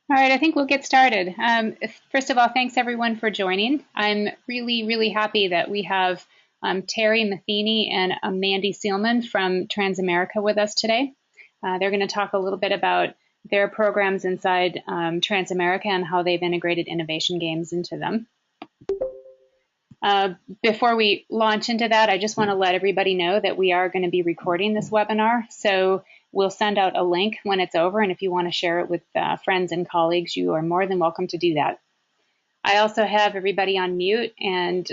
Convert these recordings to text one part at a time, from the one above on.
All right, I think we'll get started. First of all, thanks everyone for joining. I'm really happy that we have Terry Matheny and Mandy Seelman from Transamerica with us today. They're going to talk a little bit about their programs inside Transamerica and how they've integrated innovation games into them. Before we launch into that, I just want to let everybody know that we are going to be recording this webinar. So we'll send out a link when it's over, and if you want to share it with friends and colleagues, you are more than welcome to do that. I also have everybody on mute, and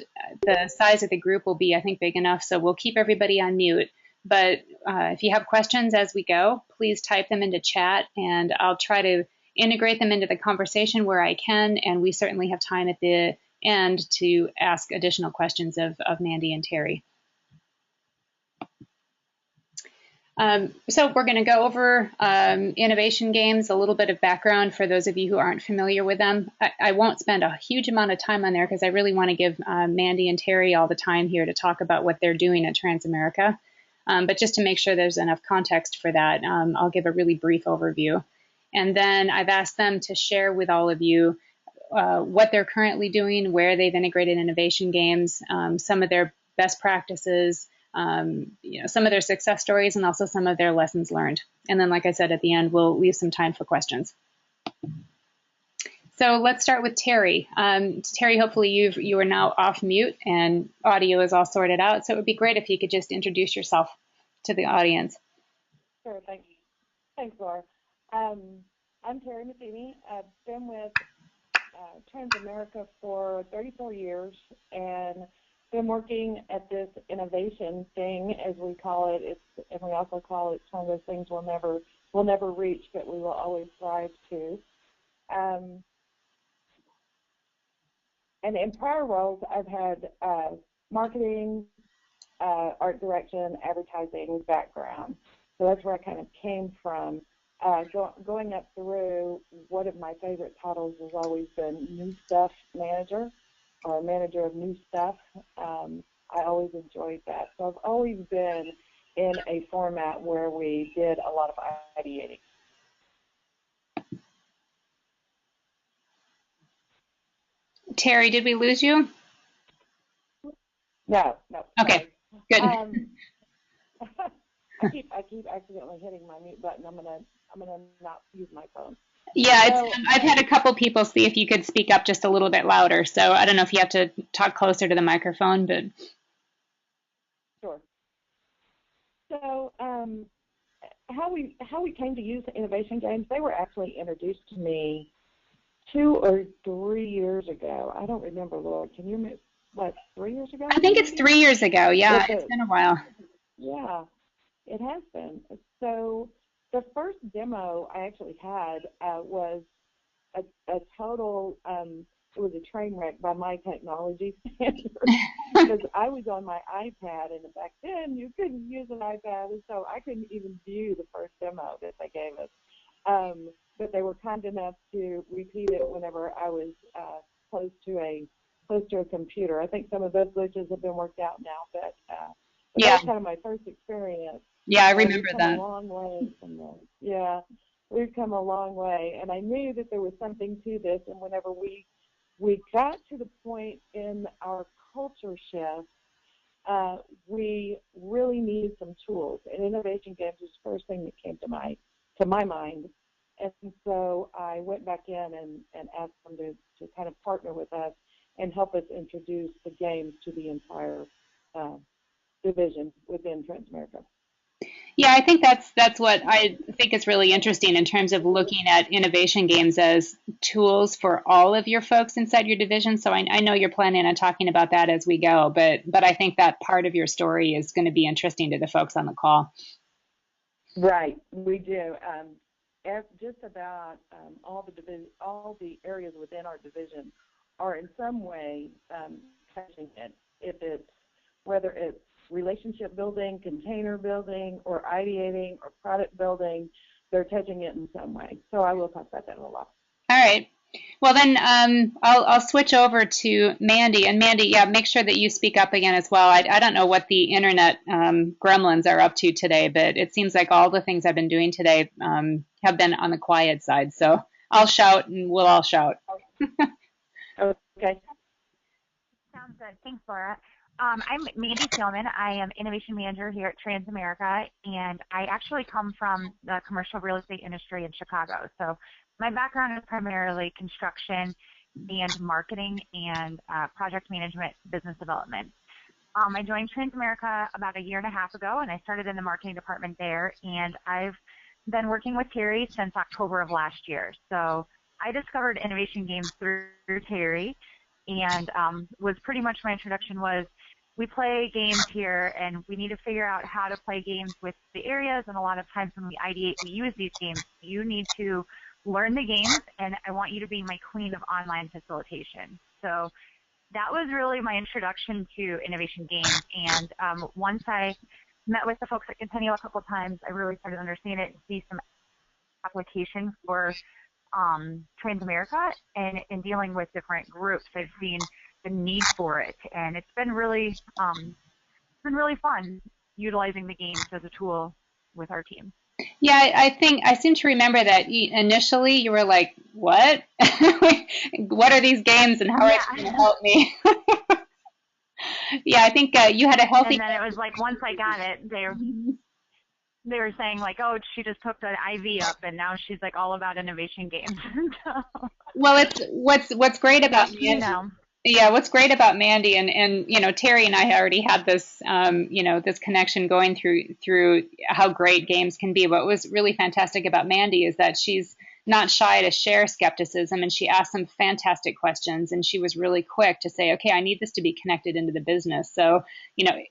the size of the group will be, I think, big enough, so we'll keep everybody on mute. But if you have questions as we go, please type them into chat, and I'll try to integrate them into the conversation where I can, and we certainly have time at the end to ask additional questions of Mandy and Terry. So we're going to go over innovation games, a little bit of background for those of you who aren't familiar with them. I won't spend a huge amount of time on there because I really want to give Mandy and Terry all the time here to talk about what they're doing at Transamerica. But just to make sure there's enough context for that, I'll give a really brief overview. And then I've asked them to share with all of you what they're currently doing, where they've integrated innovation games, some of their best practices, some of their success stories, and also some of their lessons learned. And then, like I said, at the end, we'll leave some time for questions. So let's start with Terry. Terry, hopefully you are now off mute and audio is all sorted out. So it would be great if you could just introduce yourself to the audience. Sure, thanks. Thanks, Laura. I'm Terry Matheny. I've been with Transamerica for 34 years and been working at this innovation thing, as we call it. And we also call it one of those things we'll never reach, but we will always strive to. And in prior roles, I've had marketing, art direction, advertising background. So that's where I kind of came from. Going up through, one of my favorite titles has always been New Stuff Manager, or Manager of New Stuff. I always enjoyed that. So I've always been in a format where we did a lot of ideating. Terry, did we lose you? No. Okay, good. I keep accidentally hitting my mute button. I'm gonna not use my phone. Yeah, I've had a couple people see if you could speak up just a little bit louder. So I don't know if you have to talk closer to the microphone, but. Sure. So how we came to use innovation games, they were actually introduced to me 2 or 3 years ago. I don't remember, Laura. Can you remember, what, 3 years ago? I think it's 3 years ago. Yeah, it's been a while. Yeah, it has been. So the first demo I actually had was a total, it was a train wreck by my technology standards because I was on my iPad, and back then you couldn't use an iPad, and so I couldn't even view the first demo that they gave us. But they were kind enough to repeat it whenever I was close to a computer. I think some of those glitches have been worked out now, but yeah, that was kind of my first experience. Yeah, I remember we've come that. A long way from that. Yeah, we've come a long way, and I knew that there was something to this. And whenever we got to the point in our culture shift, we really needed some tools. And innovation games was the first thing that came to my mind. And so I went back in and asked them to kind of partner with us and help us introduce the games to the entire division within Transamerica. Yeah, I think that's what I think is really interesting in terms of looking at innovation games as tools for all of your folks inside your division. So I know you're planning on talking about that as we go, but I think that part of your story is going to be interesting to the folks on the call. Right, we do. Just about all the areas within our division are in some way touching it. Whether it's relationship building, container building, or ideating, or product building, they're touching it in some way. So I will talk about that a lot. All right. Well, then I'll switch over to Mandy. And Mandy, yeah, make sure that you speak up again as well. I don't know what the internet gremlins are up to today, but it seems like all the things I've been doing today have been on the quiet side. So I'll shout and we'll all shout. Okay. Sounds good. Thanks, Laura. I'm Mandy Seelman. I am Innovation Manager here at Transamerica, and I actually come from the commercial real estate industry in Chicago. So my background is primarily construction and marketing and project management, business development. I joined Transamerica about a year and a half ago, and I started in the marketing department there, and I've been working with Terry since October of last year. So I discovered innovation games through Terry, and was pretty much my introduction was we play games here, and we need to figure out how to play games with the areas, and a lot of times when we ideate, we use these games. You need to learn the games, and I want you to be my queen of online facilitation. So that was really my introduction to innovation games, and once I met with the folks at Conteneo a couple of times, I really started to understand it and see some application for Transamerica, and in dealing with different groups, I've seen the need for it, and it's been really fun utilizing the games as a tool with our team. Yeah, I seem to remember that initially you were like, "What? What are these games, and how are they going to help me?" Yeah, I think you had a healthy. And then it was like once I got it, they were saying like, "Oh, she just took the IV up, and now she's like all about innovation games." Well, it's what's great about Mandy. Yeah, what's great about Mandy and Terry and I already had this this connection going through how great games can be. What was really fantastic about Mandy is that she's not shy to share skepticism, and she asked some fantastic questions, and she was really quick to say, okay, I need this to be connected into the business, so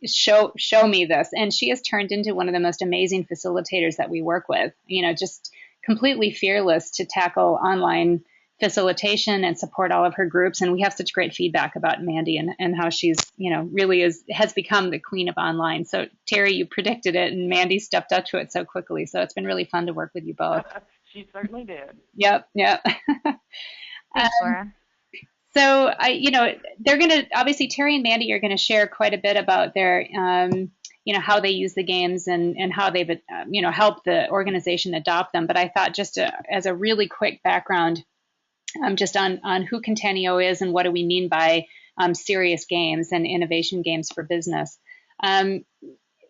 show me this. And she has turned into one of the most amazing facilitators that we work with, just completely fearless to tackle online facilitation and support all of her groups. And we have such great feedback about Mandy and how she's really has become the queen of online. So Terry, you predicted it, and Mandy stepped up to it so quickly, so it's been really fun to work with you both. She certainly did. Yep. Thanks, Laura. So they're going to, obviously Terry and Mandy are going to share quite a bit about their how they use the games and how they've helped the organization adopt them. But I thought just as a really quick background, just on who Conteneo is and what do we mean by serious games and innovation games for business.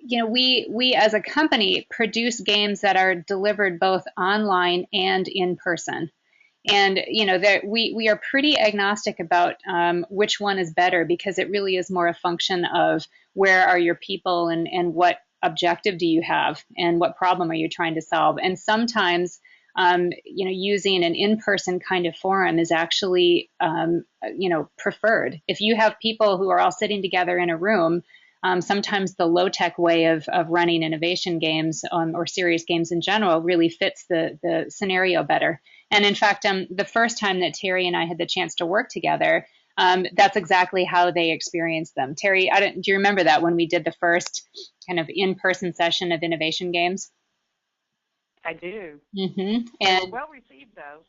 We as a company produce games that are delivered both online and in person. And, we are pretty agnostic about which one is better, because it really is more a function of where are your people and what objective do you have and what problem are you trying to solve. And sometimes using an in-person kind of forum is actually, preferred. If you have people who are all sitting together in a room, sometimes the low-tech way of running innovation games or serious games in general really fits the scenario better. And in fact, the first time that Terry and I had the chance to work together, that's exactly how they experienced them. Terry, do you remember that when we did the first kind of in-person session of innovation games? I do. Mm-hmm. And well received though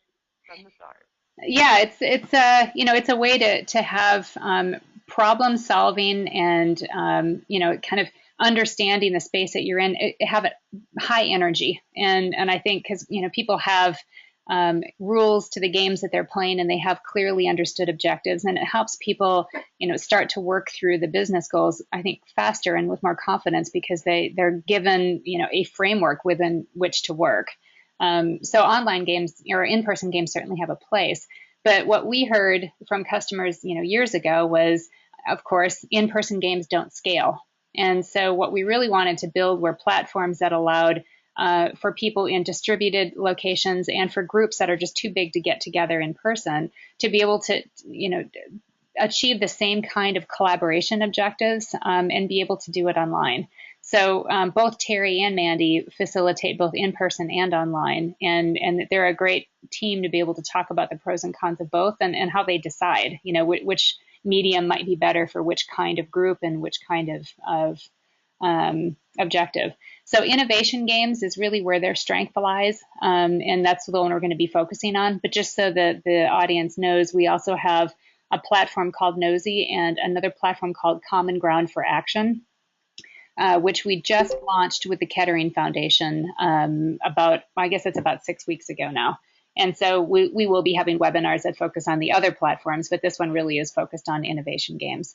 from the start. Yeah, it's a way to have problem solving and kind of understanding the space that you're in. Have high energy, and I think because people have rules to the games that they're playing, and they have clearly understood objectives, and it helps people start to work through the business goals, I think, faster and with more confidence, because they're given a framework within which to work. So online games or in-person games certainly have a place, but what we heard from customers years ago was, of course, in-person games don't scale. And so what we really wanted to build were platforms that allowed for people in distributed locations and for groups that are just too big to get together in person to be able to, achieve the same kind of collaboration objectives and be able to do it online. So both Terry and Mandy facilitate both in person and online, and they're a great team to be able to talk about the pros and cons of both and how they decide, which medium might be better for which kind of group and which kind of objective. So innovation games is really where their strength lies, and that's the one we're going to be focusing on. But just so that the audience knows, we also have a platform called Nosy and another platform called Common Ground for Action, which we just launched with the Kettering Foundation about 6 weeks ago now. And so we will be having webinars that focus on the other platforms, but this one really is focused on innovation games.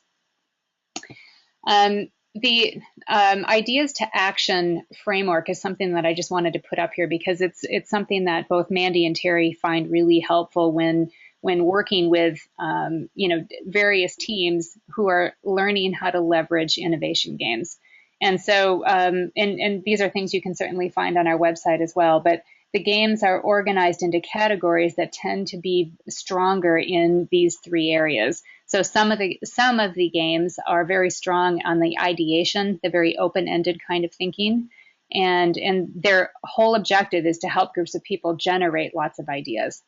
The ideas to action framework is something that I just wanted to put up here because it's something that both Mandy and Terry find really helpful when working with various teams who are learning how to leverage innovation games. And so and these are things you can certainly find on our website as well, but the games are organized into categories that tend to be stronger in these three areas. So some of the games are very strong on the ideation, the very open-ended kind of thinking, and their whole objective is to help groups of people generate lots of ideas.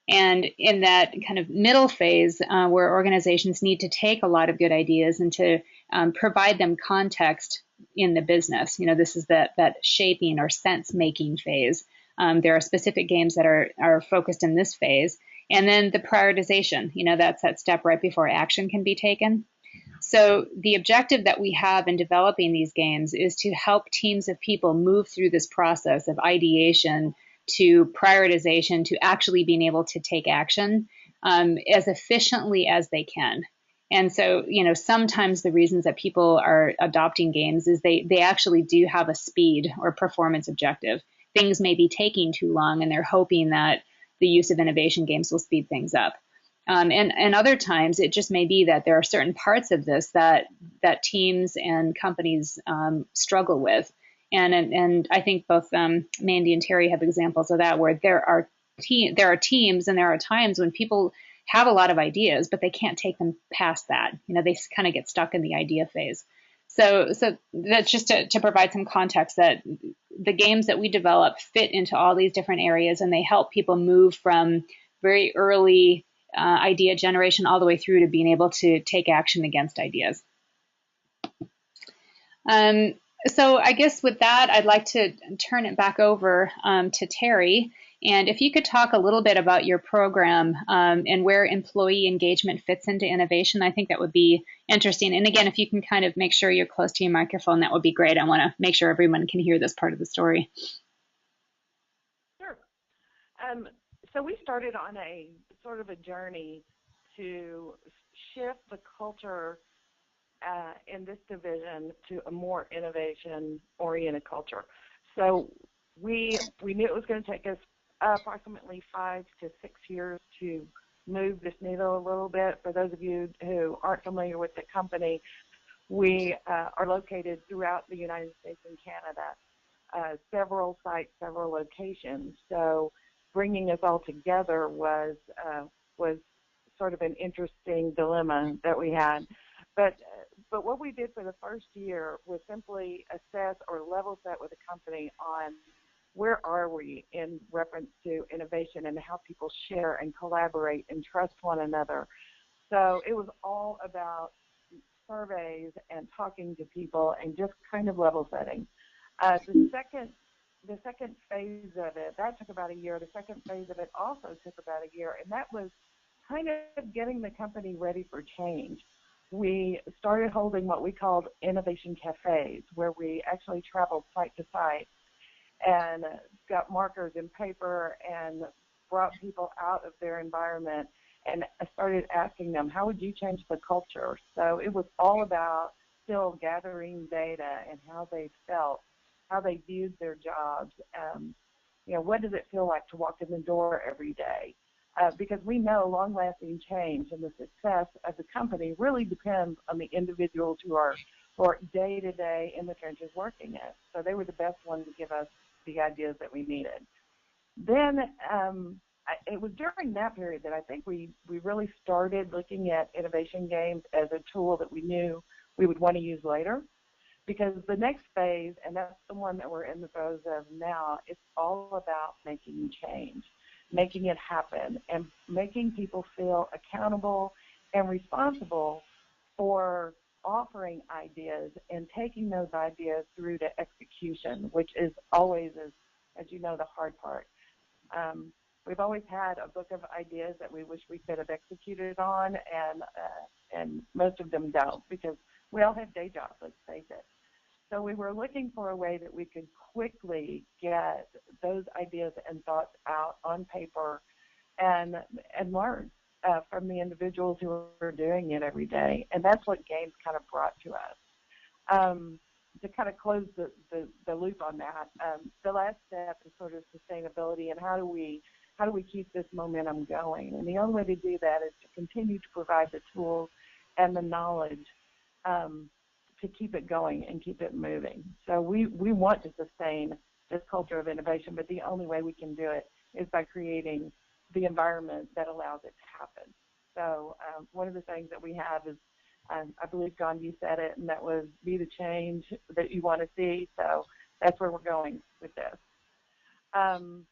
And in that kind of middle phase, where organizations need to take a lot of good ideas and to provide them context in the business, this is that shaping or sense-making phase. There are specific games that are focused in this phase. And then the prioritization, that's that step right before action can be taken. So the objective that we have in developing these games is to help teams of people move through this process of ideation to prioritization to actually being able to take action as efficiently as they can. And so, sometimes the reasons that people are adopting games is they actually do have a speed or performance objective. Things may be taking too long, and they're hoping that the use of innovation games will speed things up. And other times, it just may be that there are certain parts of this that teams and companies struggle with. And I think both Mandy and Terry have examples of that, where there are teams and there are times when people have a lot of ideas, but they can't take them past that. They kind of get stuck in the idea phase. So that's just to provide some context that the games that we develop fit into all these different areas, and they help people move from very early idea generation all the way through to being able to take action against ideas. So I guess with that, I'd like to turn it back over to Terry. And if you could talk a little bit about your program and where employee engagement fits into innovation, I think that would be interesting. And again, if you can kind of make sure you're close to your microphone, that would be great. I want to make sure everyone can hear this part of the story. Sure. So we started on a sort of a journey to shift the culture in this division to a more innovation-oriented culture. So we knew it was going to take us approximately 5 to 6 years to move this needle a little bit. For those of you who aren't familiar with the company, we are located throughout the United States and Canada, several sites, several locations. So bringing us all together was sort of an interesting dilemma that we had. But what we did for the first year was simply assess or level set with the company on where are we in reference to innovation and how people share and collaborate and trust one another. So it was all about surveys and talking to people and just kind of level setting. The second phase of it, that took about a year. The second phase of it also took about a year, and that was kind of getting the company ready for change. We started holding what we called innovation cafes, where we actually traveled site to site and got markers and paper and brought people out of their environment and started asking them, how would you change the culture? So it was all about still gathering data and how they felt, how they viewed their jobs. What does it feel like to walk in the door every day? Because we know long-lasting change and the success of the company really depends on the individuals who are day-to-day in the trenches working it. So they were the best ones to give us the ideas that we needed. Then it was during that period that I think we really started looking at innovation games as a tool that we knew we would want to use later. Because the next phase, and that's the one that we're in the throes of now, it's all about making change, making it happen, and making people feel accountable and responsible for offering ideas and taking those ideas through to execution, which is always, as you know, the hard part. We've always had a book of ideas that we wish we could have executed on, and most of them don't, because we all have day jobs, let's face it. So we were looking for a way that we could quickly get those ideas and thoughts out on paper and learn from the individuals who are doing it every day. And that's what games kind of brought to us. To kind of close the loop on that, the last step is sort of sustainability and how do we keep this momentum going? And the only way to do that is to continue to provide the tools and the knowledge to keep it going and keep it moving. So we want to sustain this culture of innovation, but the only way we can do it is by creating the environment that allows it to happen. So one of the things that we have is, I believe, John, you said it, and that was be the change that you want to see. So that's where we're going with this. And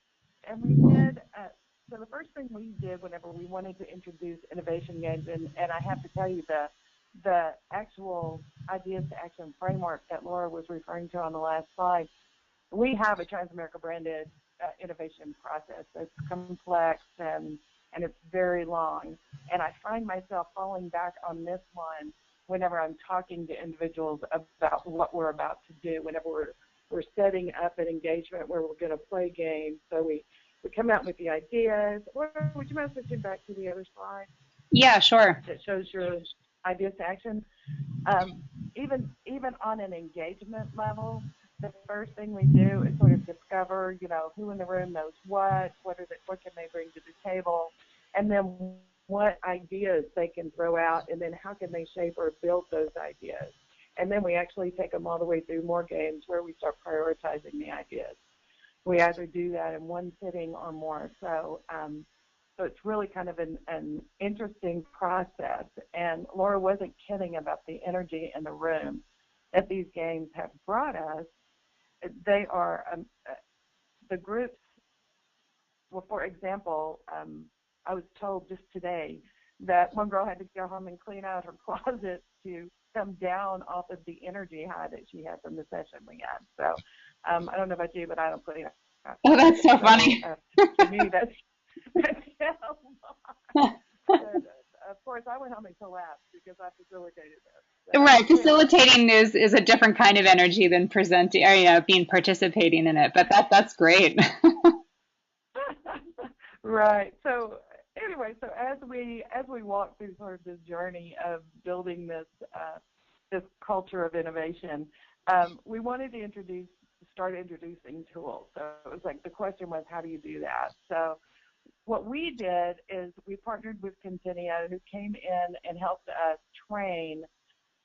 we did, so the first thing we did whenever we wanted to introduce innovation games, and I have to tell you the actual ideas to action framework that Laura was referring to on the last slide, we have a Transamerica branded innovation process. It's complex and it's very long. And I find myself falling back on this one whenever I'm talking to individuals about what we're about to do, whenever we're setting up an engagement where we're going to play games. So we come out with the ideas. Would you mind switching back to the other slide? Yeah, sure. That shows your ideas to action. Even on an engagement level, the first thing we do is sort of discover, who in the room knows what can they bring to the table, and then what ideas they can throw out, and then how can they shape or build those ideas. And then we actually take them all the way through more games where we start prioritizing the ideas. We either do that in one sitting or more. So it's really kind of an interesting process. And Laura wasn't kidding about the energy in the room that these games have brought us. They are the groups. Well, for example, I was told just today that one girl had to go home and clean out her closet to come down off of the energy high that she had from the session we had. So I don't know about you, but I don't clean out. Oh, that's so funny. To me, that's a lot. Of course, I went home and collapsed because I facilitated this. So, Right, facilitating is a different kind of energy than presenting, or being participating in it. But that's great. Right. So anyway, so as we walk through sort of this journey of building this culture of innovation, we wanted to start introducing tools. So it was like the question was, how do you do that? So what we did is we partnered with Conteneo, who came in and helped us train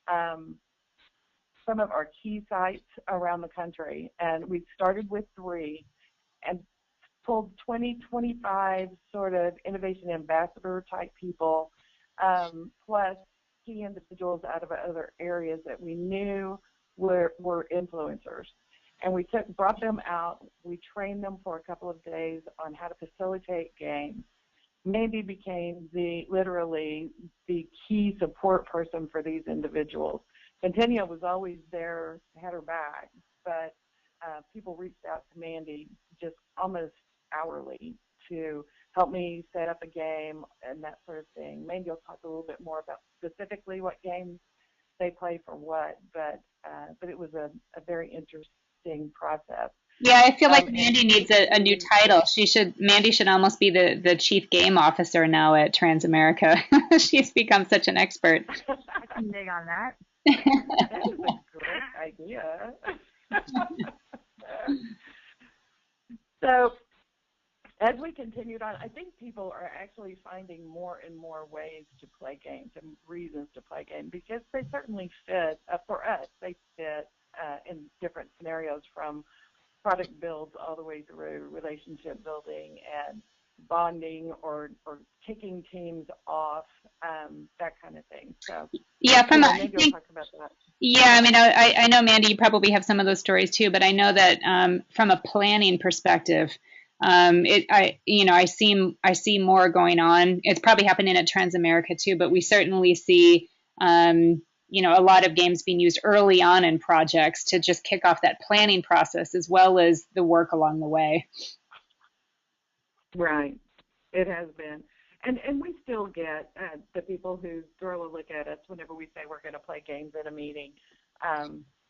some of our key sites around the country. And we started with 3 and pulled 25 sort of innovation ambassador type people, plus key individuals out of other areas that we knew were influencers. And we brought them out. We trained them for a couple of days on how to facilitate games. Mandy became literally the key support person for these individuals. Conteneo was always there, had her back, but people reached out to Mandy just almost hourly to help me set up a game and that sort of thing. Mandy will talk a little bit more about specifically what games they play for what, but it was a very interesting process. Yeah, I feel like Mandy needs a new title. Mandy should almost be the chief game officer now at Transamerica. She's become such an expert. I can dig on that. That is a great idea. So as we continued on, I think people are actually finding more and more ways to play games and reasons to play games because they certainly fit, for us, they fit in different scenarios from product builds all the way through relationship building and bonding or kicking teams off, that kind of thing. So yeah, maybe I'll talk about that. Yeah, I mean, I know, Mandy, you probably have some of those stories too, but I know that from a planning perspective, I see more going on. It's probably happening at Transamerica too, but we certainly see a lot of games being used early on in projects to just kick off that planning process as well as the work along the way. Right. It has been. And we still get the people who throw a look at us whenever we say we're going to play games at a meeting.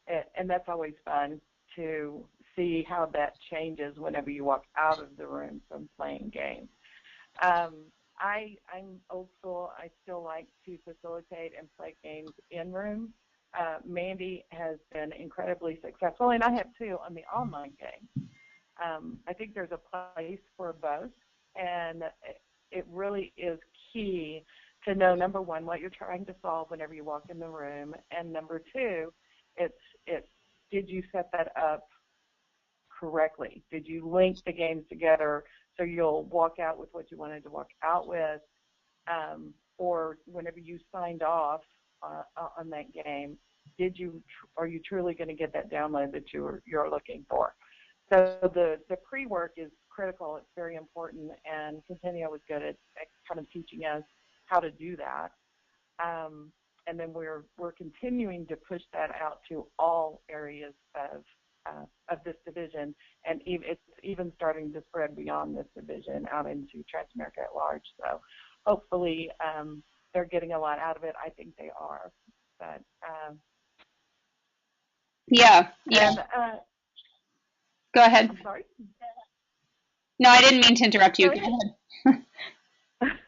and that's always fun to see how that changes whenever you walk out of the room from playing games. I'm old school. I still like to facilitate and play games in room. Mandy has been incredibly successful, and I have too on the online game. I think there's a place for both, and it really is key to know, number one, what you're trying to solve whenever you walk in the room, and number two, it's did you set that up correctly? Did you link the games together so you'll walk out with what you wanted to walk out with, or whenever you signed off on that game, are you truly going to get that download that you're looking for? So the pre-work is critical. It's very important, and Conteneo was good at kind of teaching us how to do that. And then we're continuing to push that out to all areas of this division, and it's even starting to spread beyond this division out into Transamerica at large. So hopefully they're getting a lot out of it. I think they are. But yeah. And, go ahead. I'm sorry? No, I didn't mean to interrupt you. Go ahead. Okay.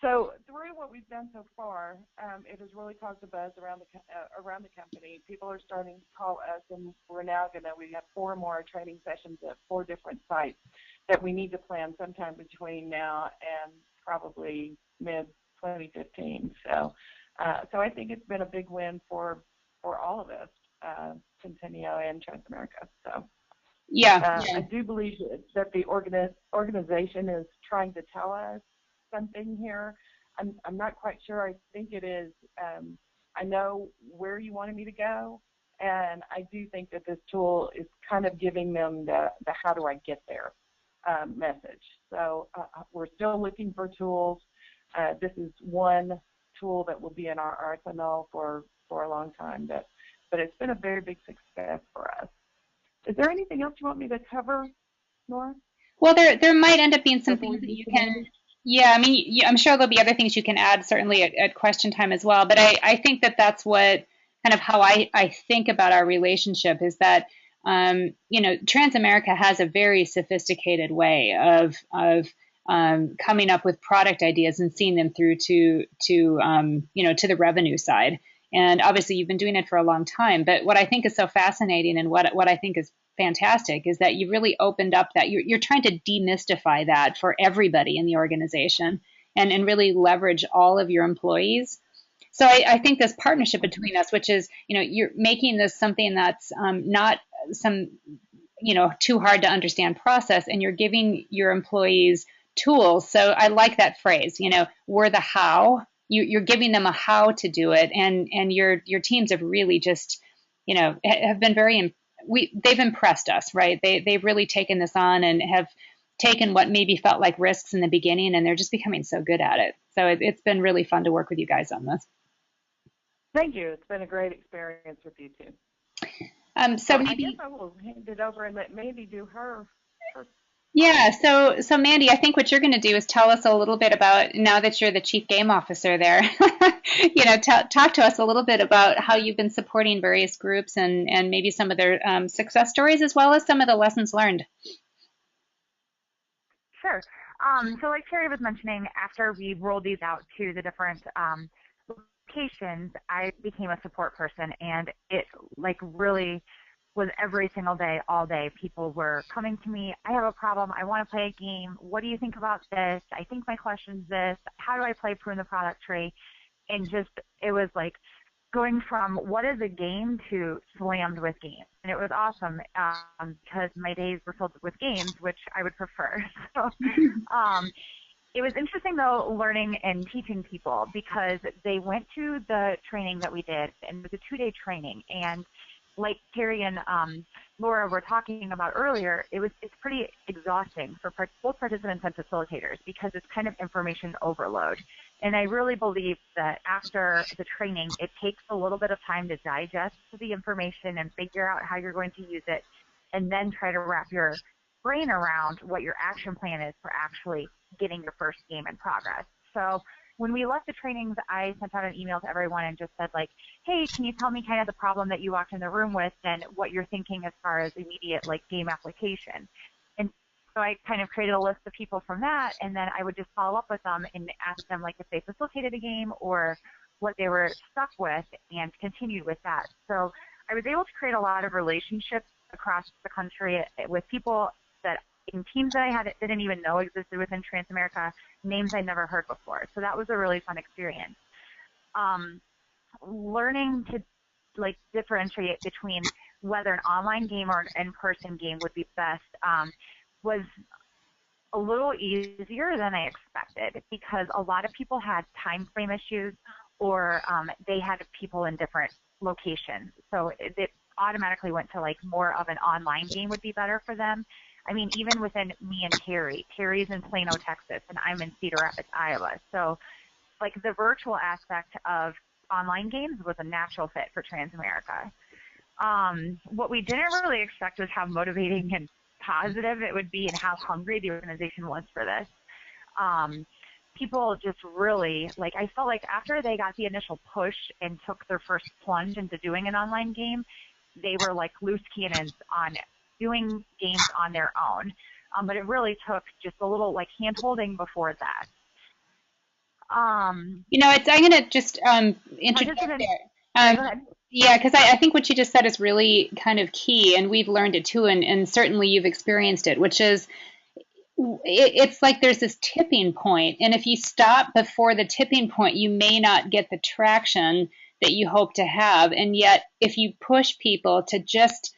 So through what we've done so far, it has really caused a buzz around the company. People are starting to call us, and we have 4 more training sessions at 4 different sites that we need to plan sometime between now and probably mid-2015. So I think it's been a big win for all of us, Conteneo and Transamerica. So yeah. I do believe that the organization is trying to tell us something here. I'm not quite sure. I think it is. I know where you wanted me to go, and I do think that this tool is kind of giving them the how do I get there message. So we're still looking for tools. This is one tool that will be in our arsenal for a long time, but it's been a very big success for us. Is there anything else you want me to cover, Nora? Well, there might end up being some things that you can. Yeah, I mean, I'm sure there'll be other things you can add, certainly at question time as well. But I think that's what kind of how I think about our relationship is that, Transamerica has a very sophisticated way of coming up with product ideas and seeing them through to the revenue side. And obviously, you've been doing it for a long time. But what I think is so fascinating and what I think is fantastic is that you really opened up that you're trying to demystify that for everybody in the organization and really leverage all of your employees. So I think this partnership between us, which is, you're making this something that's not some, too hard to understand process, and you're giving your employees tools. So I like that phrase, we're the how. You're giving them a how to do it, and your teams have really just, have been they've impressed us, right? They've really taken this on and have taken what maybe felt like risks in the beginning, and they're just becoming so good at it. So it's been really fun to work with you guys on this. Thank you. It's been a great experience with you too. So maybe, I guess I will hand it over and let Mandy do her. Yeah, so Mandy, I think what you're going to do is tell us a little bit about, now that you're the chief game officer there, talk to us a little bit about how you've been supporting various groups and maybe some of their success stories as well as some of the lessons learned. Sure. So like Terry was mentioning, after we rolled these out to the different locations, I became a support person, and it really was every single day, all day. People were coming to me, I have a problem, I want to play a game, what do you think about this? I think my question's this, how do I play prune the product tree? And just, it was like going from what is a game to slammed with games. And it was awesome because my days were filled with games, which I would prefer. So it was interesting, though, learning and teaching people, because they went to the training that we did, and it was a 2-day training. And like Terry and Laura were talking about earlier, it's pretty exhausting for both participants and facilitators, because it's kind of information overload. And I really believe that after the training, it takes a little bit of time to digest the information and figure out how you're going to use it, and then try to wrap your brain around what your action plan is for actually getting your first game in progress. So when we left the trainings, I sent out an email to everyone and just said, like, hey, can you tell me kind of the problem that you walked in the room with and what you're thinking as far as immediate, like, game application? And so I kind of created a list of people from that, and then I would just follow up with them and ask them, like, if they facilitated a game or what they were stuck with, and continued with that. So I was able to create a lot of relationships across the country with people that in teams that I didn't even know existed within Transamerica, names I'd never heard before. So that was a really fun experience. Learning to, like, differentiate between whether an online game or an in-person game would be best was a little easier than I expected, because a lot of people had time frame issues, or they had people in different locations. So it automatically went to, like, more of an online game would be better for them. I mean, even within me and Terry. Terry's in Plano, Texas, and I'm in Cedar Rapids, Iowa. So, like, the virtual aspect of online games was a natural fit for Transamerica. What we didn't really expect was how motivating and positive it would be and how hungry the organization was for this. People just really, like, I felt like after they got the initial push and took their first plunge into doing an online game, they were like loose cannons on doing games on their own. But it really took just a little, like, hand-holding before that. I'm going to just interject there. Go ahead. Yeah, because I think what you just said is really kind of key, and we've learned it too, and certainly you've experienced it, which is it's like there's this tipping point, and if you stop before the tipping point, you may not get the traction that you hope to have. And yet, if you push people to just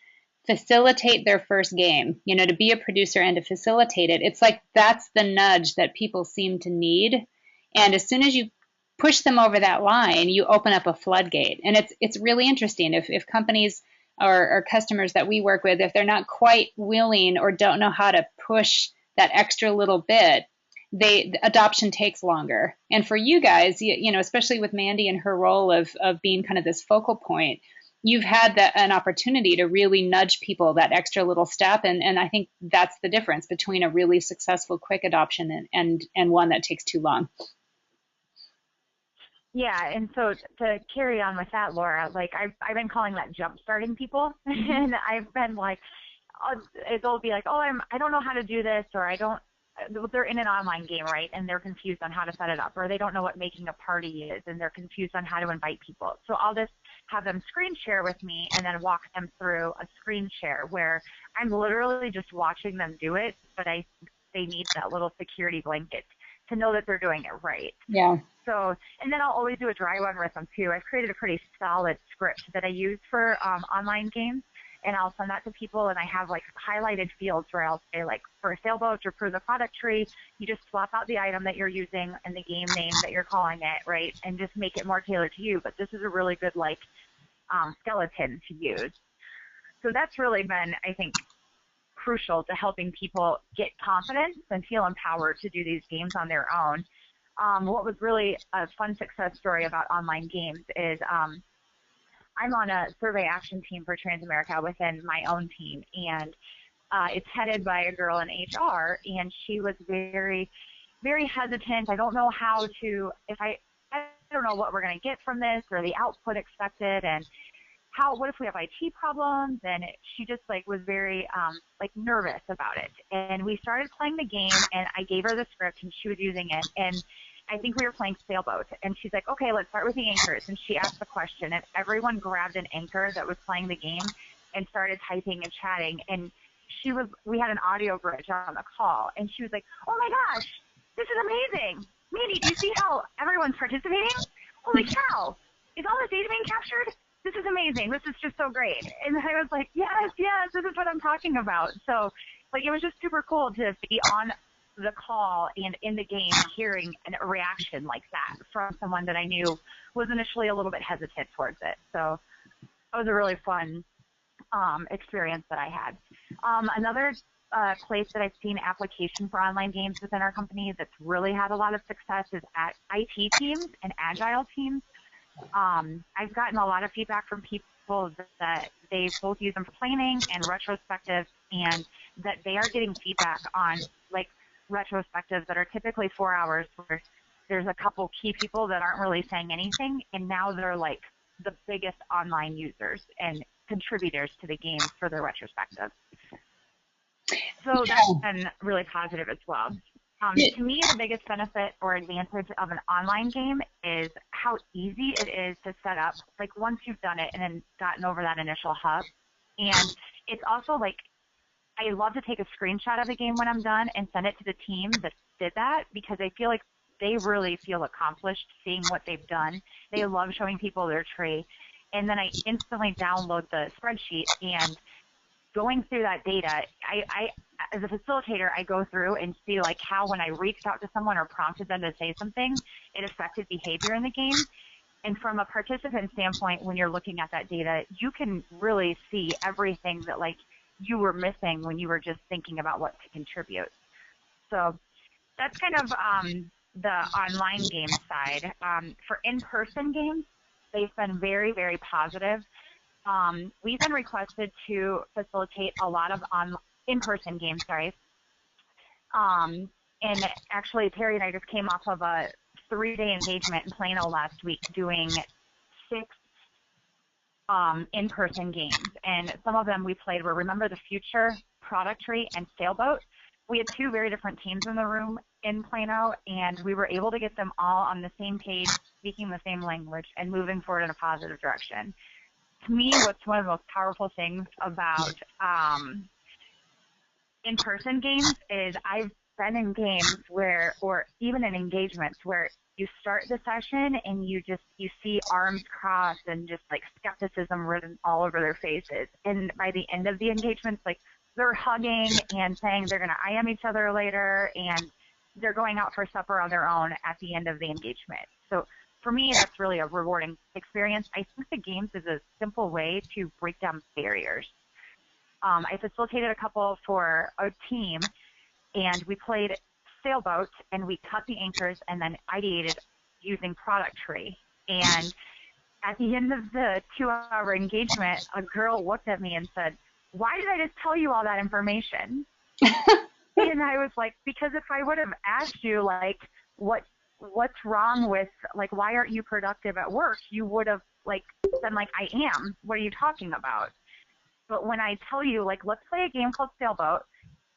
facilitate their first game, to be a producer and to facilitate it, it's like that's the nudge that people seem to need. And as soon as you push them over that line, you open up a floodgate. And it's really interesting if companies or customers that we work with, if they're not quite willing or don't know how to push that extra little bit, the adoption takes longer. And for you guys, especially with Mandy and her role of being kind of this focal point, you've had an opportunity to really nudge people that extra little step. And I think that's the difference between a really successful quick adoption and one that takes too long. Yeah, and so to carry on with that, Laura, like I've been calling that jump starting people, and I've been like, they'll be like, I don't know how to do this, or they're in an online game, right, and they're confused on how to set it up, or they don't know what making a party is, and they're confused on how to invite people. So I'll just have them screen share with me and then walk them through a screen share where I'm literally just watching them do it, but they need that little security blanket to know that they're doing it right. Yeah. So, and then I'll always do a dry run with them too. I've created a pretty solid script that I use for online games, and I'll send that to people, and I have like highlighted fields where I'll say, like, for a sailboat or for the product tree, you just swap out the item that you're using and the game name that you're calling it, right, and just make it more tailored to you. But this is a really good, like, skeleton to use. So that's really been, I think, crucial to helping people get confidence and feel empowered to do these games on their own. What was really a fun success story about online games is I'm on a survey action team for Transamerica within my own team, and it's headed by a girl in HR, and she was very, very hesitant. I don't know how to, I don't know what we're going to get from this or the output expected, and what if we have IT problems? And she just was very nervous about it. And we started playing the game, and I gave her the script, and she was using it. And I think we were playing Sailboat, and she's like, okay, let's start with the anchors. And she asked the question, and everyone grabbed an anchor that was playing the game and started typing and chatting. And we had an audio bridge on the call, and she was like, oh my gosh, this is amazing. Mandy, do you see how everyone's participating? Holy cow, is all this data being captured? This is amazing. This is just so great. And I was like, yes, this is what I'm talking about. So, it was just super cool to be on the call and in the game hearing a reaction like that from someone that I knew was initially a little bit hesitant towards it. So that was a really fun experience that I had. Another place that I've seen application for online games within our company that's really had a lot of success is at IT teams and agile teams. I've gotten a lot of feedback from people that they both use them for planning and retrospective, and that they are getting feedback on retrospectives that are typically 4 hours, where there's a couple key people that aren't really saying anything, and now they're like the biggest online users and contributors to the game for their retrospective. So that's been really positive as well. To me, the biggest benefit or advantage of an online game is how easy it is to set up, like once you've done it and then gotten over that initial hub. And it's also like, I love to take a screenshot of the game when I'm done and send it to the team that did that, because I feel like they really feel accomplished seeing what they've done. They love showing people their tree. And then I instantly download the spreadsheet, and going through that data, I as a facilitator, I go through and see like how when I reached out to someone or prompted them to say something, it affected behavior in the game. And from a participant standpoint, when you're looking at that data, you can really see everything that like you were missing when you were just thinking about what to contribute. So that's kind of the online game side. For in-person games, they've been very, very positive. We've been requested to facilitate a lot of in-person games, and actually, Terry and I just came off of a 3-day engagement in Plano last week doing 6 in-person games. And some of them we played were Remember the Future, Product Tree, and Sailboat. We had 2 very different teams in the room in Plano, and we were able to get them all on the same page, speaking the same language, and moving forward in a positive direction. To me, what's one of the most powerful things about in-person games is I've been in games where, or even in engagements where you start the session and you see arms crossed and just like skepticism written all over their faces. And by the end of the engagement, like they're hugging and saying they're going to IM each other later, and they're going out for supper on their own at the end of the engagement. So for me, that's really a rewarding experience. I think the games is a simple way to break down barriers. I facilitated a couple for a team, and we played Sailboat, and we cut the anchors and then ideated using Product Tree. And at the end of the 2-hour engagement, a girl looked at me and said, "Why did I just tell you all that information?" And I was like, because if I would have asked you, like, what's wrong with, like, why aren't you productive at work, you would have, like, been like, I am. What are you talking about? But when I tell you, like, let's play a game called Sailboat,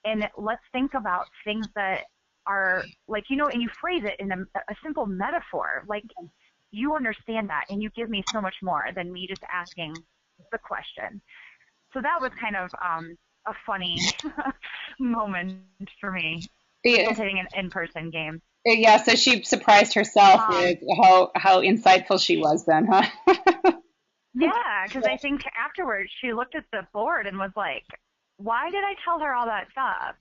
and let's think about things that are, like, you know, and you phrase it in a simple metaphor, like, you understand that, and you give me so much more than me just asking the question. So that was kind of a funny moment for me, facilitating an in-person game. Yeah, so she surprised herself with how insightful she was then, huh? Yeah, because I think afterwards she looked at the board and was like, why did I tell her all that stuff?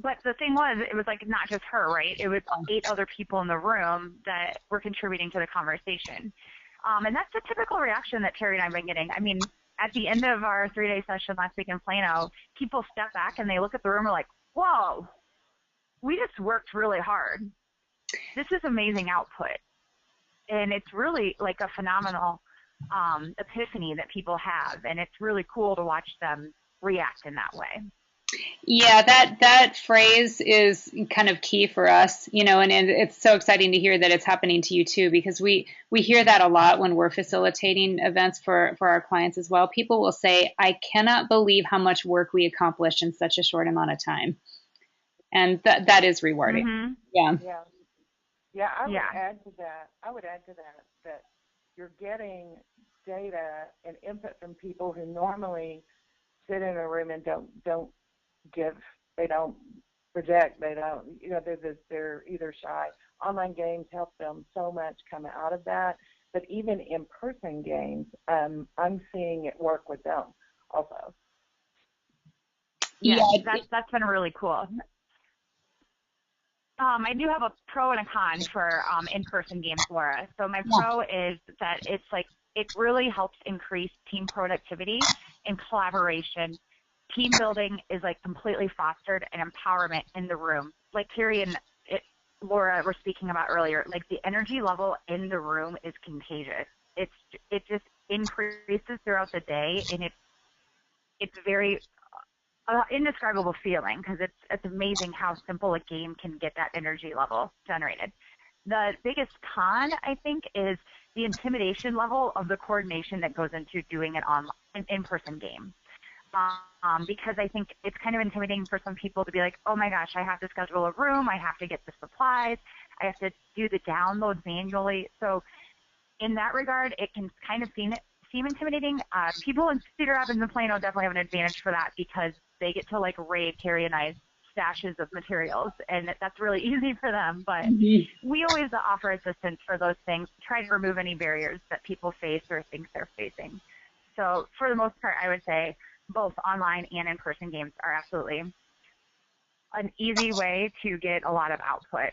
But the thing was, it was like not just her, right? It was 8 other people in the room that were contributing to the conversation. And that's the typical reaction that Terry and I have been getting. I mean, at the end of our 3-day session last week in Plano, people step back and they look at the room and are like, whoa, we just worked really hard. This is amazing output. And it's really like a phenomenal epiphany that people have, and it's really cool to watch them react in that way. Yeah, that phrase is kind of key for us, you know, and it's so exciting to hear that it's happening to you too, because we hear that a lot when we're facilitating events for our clients as well. People will say, I cannot believe how much work we accomplished in such a short amount of time. And that is rewarding. Mm-hmm. Yeah. Yeah, I would add to that you're getting data and input from people who normally sit in a room and don't give, they don't project, they don't, you know, they're either shy. Online games help them so much come out of that, but even in-person games, I'm seeing it work with them also. Yeah, that's been really cool. I do have a pro and a con for in-person games, Laura. So my pro is that it's like it really helps increase team productivity and collaboration. Team building is like completely fostered and empowerment in the room. Like Terry and Laura were speaking about earlier, like the energy level in the room is contagious. It just increases throughout the day, and it's very indescribable feeling, because it's amazing how simple a game can get that energy level generated. The biggest con, I think, is the intimidation level of the coordination that goes into doing an in-person game. Because I think it's kind of intimidating for some people to be like, oh my gosh, I have to schedule a room, I have to get the supplies, I have to do the downloads manually. So in that regard, it can kind of seem intimidating. People in Cedar Rapids and Plano definitely have an advantage for that because they get to like raid Terry and I's stashes of materials, and that's really easy for them. But we always offer assistance for those things, try to remove any barriers that people face or think they're facing. So for the most part, I would say both online and in-person games are absolutely an easy way to get a lot of output.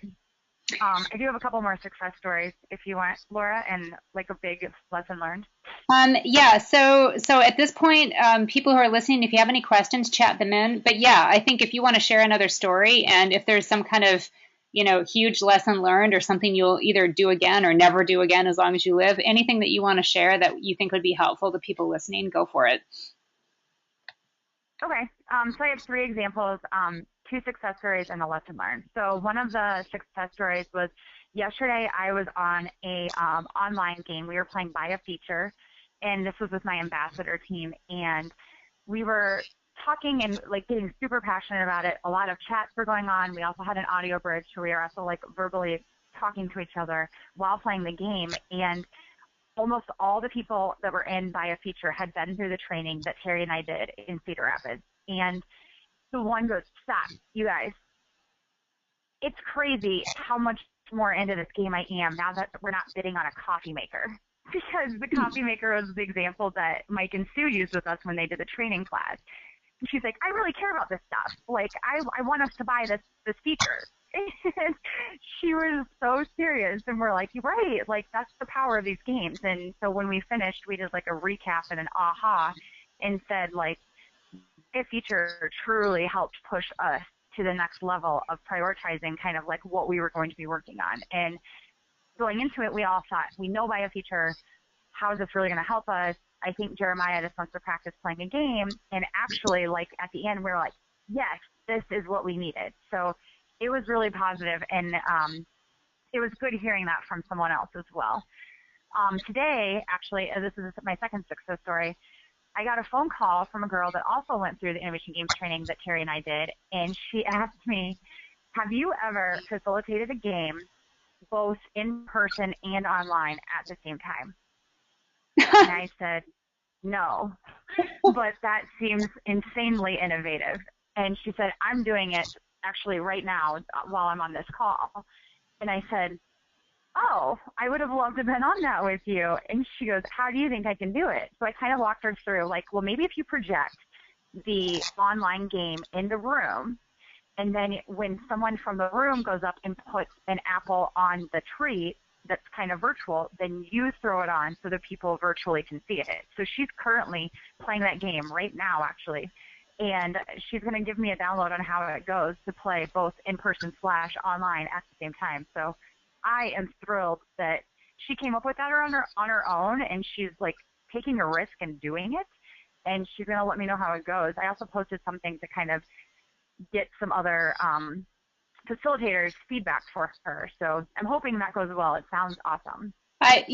I do have a couple more success stories if you want, Laura, and like a big lesson learned. Yeah, so at this point, people who are listening, if you have any questions, chat them in. But yeah, I think if you want to share another story and if there's some kind of, huge lesson learned or something you'll either do again or never do again as long as you live, anything that you want to share that you think would be helpful to people listening, go for it. Okay, so I have 3 examples, 2 success stories and a lesson learned. So one of the success stories was yesterday I was on a online game. We were playing Buy a Feature, and this was with my ambassador team, and we were talking and like getting super passionate about it. A lot of chats were going on. We also had an audio bridge, so we were also like verbally talking to each other while playing the game, and almost all the people that were in Buy a Feature had been through the training that Terry and I did in Cedar Rapids. And the one goes, stop, you guys. It's crazy how much more into this game I am now that we're not bidding on a coffee maker. Because the coffee maker was the example that Mike and Sue used with us when they did the training class. And she's like, I really care about this stuff. Like, I want us to buy this feature. And she was so serious, and we're like, you're right, like that's the power of these games. And so when we finished, we did like a recap and an aha and said like, a feature truly helped push us to the next level of prioritizing kind of like what we were going to be working on. And going into it, we all thought, we know Buy a Feature, how is this really going to help us? I think Jeremiah just wants to practice playing a game, and actually like at the end we were like, yes, this is what we needed. So it was really positive, and it was good hearing that from someone else as well. Today, actually, this is my second success story, I got a phone call from a girl that also went through the Innovation Games training that Terry and I did, and she asked me, have you ever facilitated a game both in person and online at the same time? And I said, no, but that seems insanely innovative. And she said, I'm doing it actually right now while I'm on this call. And I said, oh, I would have loved to have been on that with you. And she goes, how do you think I can do it? So I kind of walked her through, like, well, maybe if you project the online game in the room, and then when someone from the room goes up and puts an apple on the tree that's kind of virtual, then you throw it on so the people virtually can see it. So she's currently playing that game right now, actually. And she's going to give me a download on how it goes to play both in-person / online at the same time. So I am thrilled that she came up with that on her own, and she's like taking a risk and doing it, and she's going to let me know how it goes. I also posted something to kind of get some other facilitators' feedback for her. So I'm hoping that goes well. It sounds awesome. I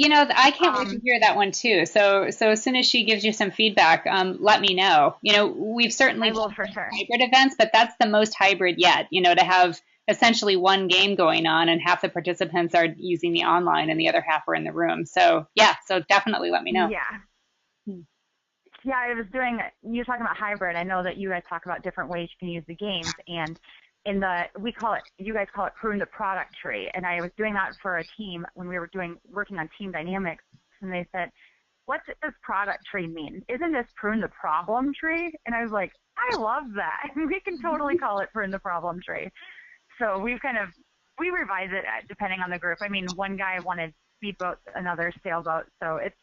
can't wait to hear that one too. So as soon as she gives you some feedback, let me know. We've certainly done for sure hybrid events, but that's the most hybrid yet. To have essentially one game going on and half the participants are using the online and the other half are in the room. So yeah, so definitely let me know. Yeah. Yeah, I was doing, you were talking about hybrid. I know that you guys talk about different ways you can use the games, and you guys call it prune the product tree. And I was doing that for a team when we were working on team dynamics, and they said, what does product tree mean? Isn't this prune the problem tree? And I was like, I love that. We can totally call it prune the problem tree. So we revise it depending on the group. I mean, one guy wanted speedboats, another sailboat, so it's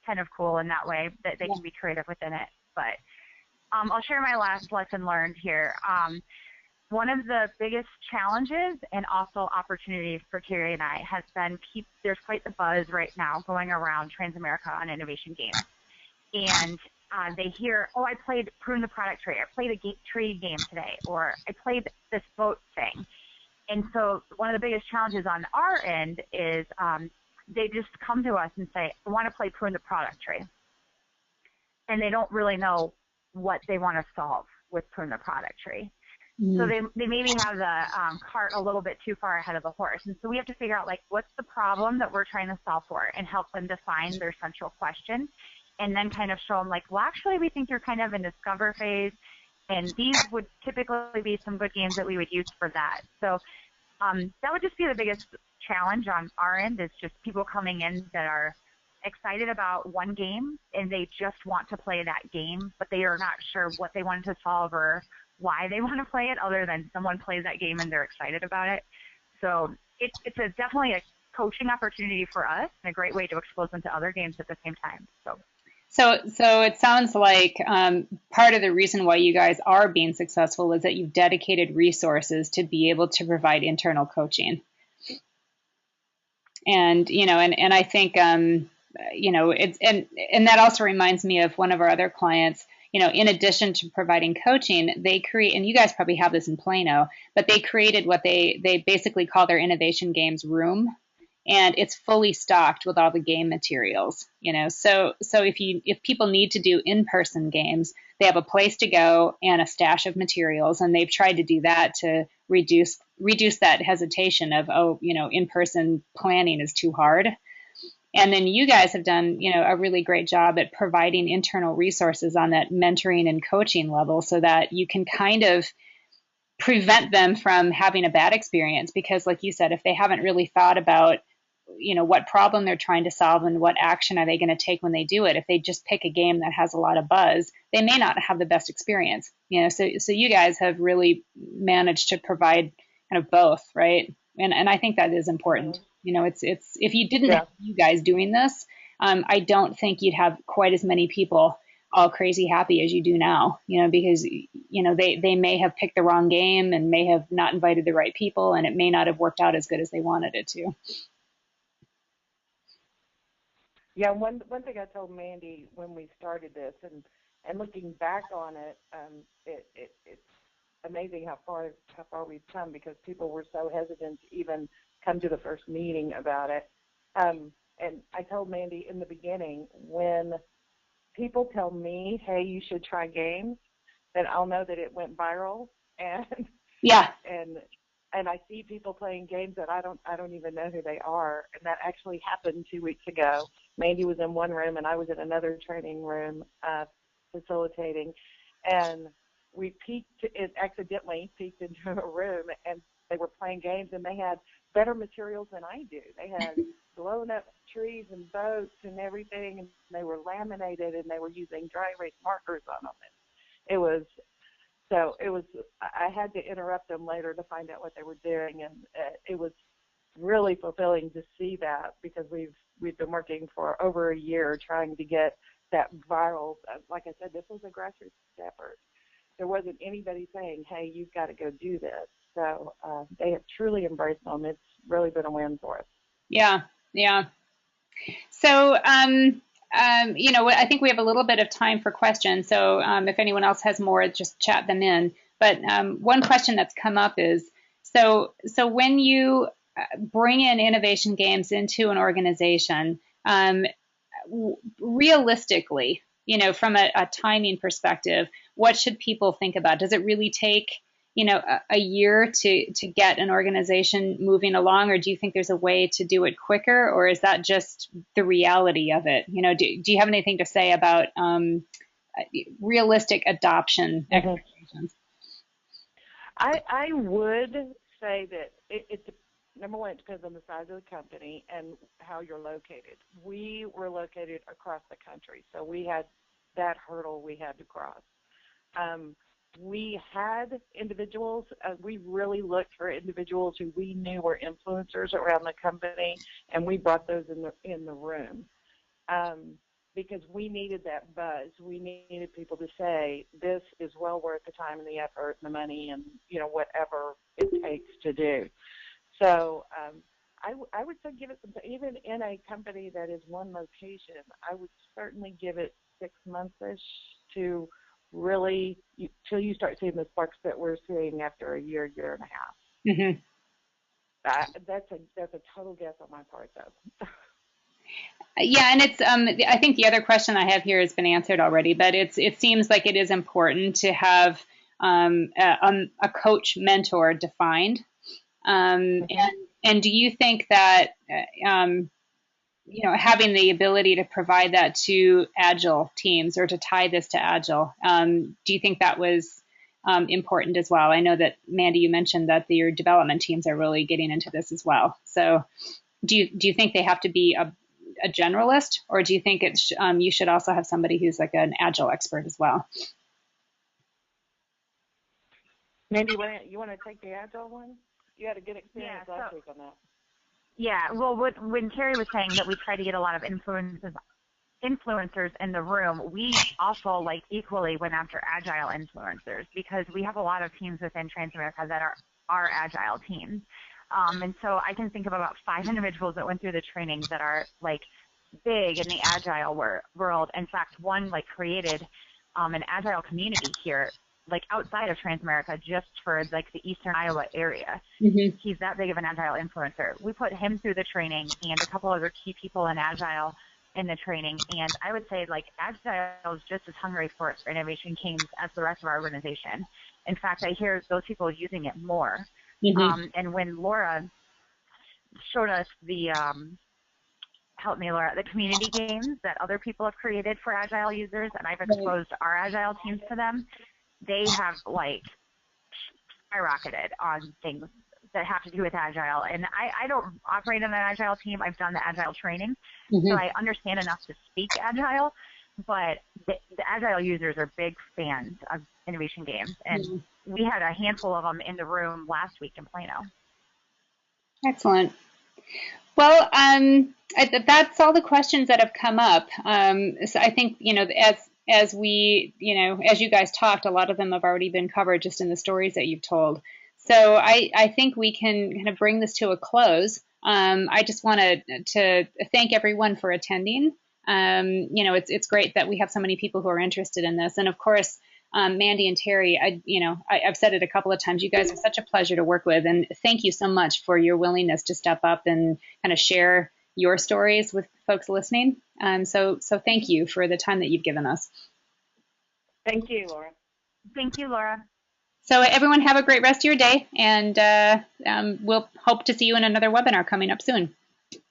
kind of cool in that way that they can be creative within it. But I'll share my last lesson learned here. One of the biggest challenges and also opportunities for Terry and I has been there's quite the buzz right now going around Transamerica on innovation games. And they hear, oh, I played Prune the Product Tree. I played a tree game today, or I played this boat thing. And so one of the biggest challenges on our end is they just come to us and say, I want to play Prune the Product Tree. And they don't really know what they want to solve with Prune the Product Tree. So they maybe have the cart a little bit too far ahead of the horse. And so we have to figure out, like, what's the problem that we're trying to solve for and help them define their central question, and then kind of show them, like, well, actually, we think you're kind of in discover phase, and these would typically be some good games that we would use for that. So that would just be the biggest challenge on our end, is just people coming in that are excited about one game, and they just want to play that game, but they are not sure what they wanted to solve or why they want to play it, other than someone plays that game and they're excited about it. So it's definitely a coaching opportunity for us, and a great way to expose them to other games at the same time. So it sounds like part of the reason why you guys are being successful is that you've dedicated resources to be able to provide internal coaching. And, and I think, it's, and that also reminds me of one of our other clients. In addition to providing coaching, they create, and you guys probably have this in Plano, but they created what they basically call their innovation games room, and it's fully stocked with all the game materials. So if people need to do in-person games, they have a place to go and a stash of materials, and they've tried to do that to reduce that hesitation of, in-person planning is too hard. And then you guys have done, a really great job at providing internal resources on that mentoring and coaching level, so that you can kind of prevent them from having a bad experience. Because like you said, if they haven't really thought about, what problem they're trying to solve and what action are they going to take when they do it, if they just pick a game that has a lot of buzz, they may not have the best experience. So you guys have really managed to provide kind of both, right? And I think that is important. It's if you didn't have you guys doing this, I don't think you'd have quite as many people all crazy happy as you do now, because, they may have picked the wrong game and may have not invited the right people, and it may not have worked out as good as they wanted it to. Yeah, one thing I told Mandy when we started this, and looking back on it, it's amazing how far we've come, because people were so hesitant to even come to the first meeting about it. And I told Mandy in the beginning, when people tell me, hey, you should try games, then I'll know that it went viral. And yeah, and I see people playing games that I don't even know who they are. And that actually happened 2 weeks ago. Mandy was in one room and I was in another training room facilitating, and we accidentally peeked into a room, and they were playing games, and they had better materials than I do. They had blown up trees and boats and everything, and they were laminated, and they were using dry erase markers on them. I had to interrupt them later to find out what they were doing, and it was really fulfilling to see that, because we've been working for over a year trying to get that viral. Like I said, this was a grassroots effort. There wasn't anybody saying, hey, you've got to go do this. So they have truly embraced them. It's really been a win for us. Yeah. So, I think we have a little bit of time for questions. So if anyone else has more, just chat them in. But one question that's come up is, so when you bring in innovation games into an organization, realistically, from a timing perspective, what should people think about? Does it really take, a year to get an organization moving along, or do you think there's a way to do it quicker, or is that just the reality of it? Do you have anything to say about realistic adoption expectations? I would say that it number one, it depends on the size of the company and how you're located. We were located across the country, so we had that hurdle we had to cross. We had individuals, we really looked for individuals who we knew were influencers around the company, and we brought those in the room because we needed that buzz. We needed people to say, this is well worth the time and the effort and the money and, whatever it takes to do. So I would say give it some, even in a company that is one location, I would certainly give it 6 months-ish to really, till you start seeing the sparks that we're seeing after a year and a half. Mm-hmm. That's a total guess on my part, though. Yeah, and it's I think the other question I have here has been answered already, but it seems like it is important to have a coach mentor defined. And do you think that having the ability to provide that to Agile teams or to tie this to Agile, do you think that was important as well? I know that, Mandy, you mentioned that your development teams are really getting into this as well. So do you think they have to be a generalist, or do you think it's you should also have somebody who's like an Agile expert as well? Mandy, you want to take the Agile one? You had a good experience last week on that. Yeah, well, when Terry was saying that we try to get a lot of influencers in the room, we also equally went after Agile influencers, because we have a lot of teams within Transamerica that are Agile teams. And so I can think of about 5 individuals that went through the training that are big in the Agile world. In fact, one created an Agile community here, outside of Transamerica, just for the Eastern Iowa area. Mm-hmm. He's that big of an Agile influencer. We put him through the training and a couple other key people in Agile in the training. And I would say Agile is just as hungry for innovation games as the rest of our organization. In fact, I hear those people using it more. Mm-hmm. And when Laura showed us the, help me, Laura, the community games that other people have created for Agile users, and I've exposed our Agile teams to them, they have skyrocketed on things that have to do with Agile. And I don't operate in an Agile team. I've done the Agile training, mm-hmm. so I understand enough to speak Agile, but the Agile users are big fans of innovation games, and mm-hmm. we had a handful of them in the room last week in Plano. Excellent. Well, that's all the questions that have come up. So I think, as we, as you guys talked, a lot of them have already been covered just in the stories that you've told. So I think we can kind of bring this to a close. I just want to thank everyone for attending. It's great that we have so many people who are interested in this. And of course, Mandy and Terry, I've said it a couple of times, you guys are such a pleasure to work with. And thank you so much for your willingness to step up and kind of share your stories with folks listening. So thank you for the time that you've given us. Thank you, Laura. Thank you, Laura. So everyone have a great rest of your day, and we'll hope to see you in another webinar coming up soon.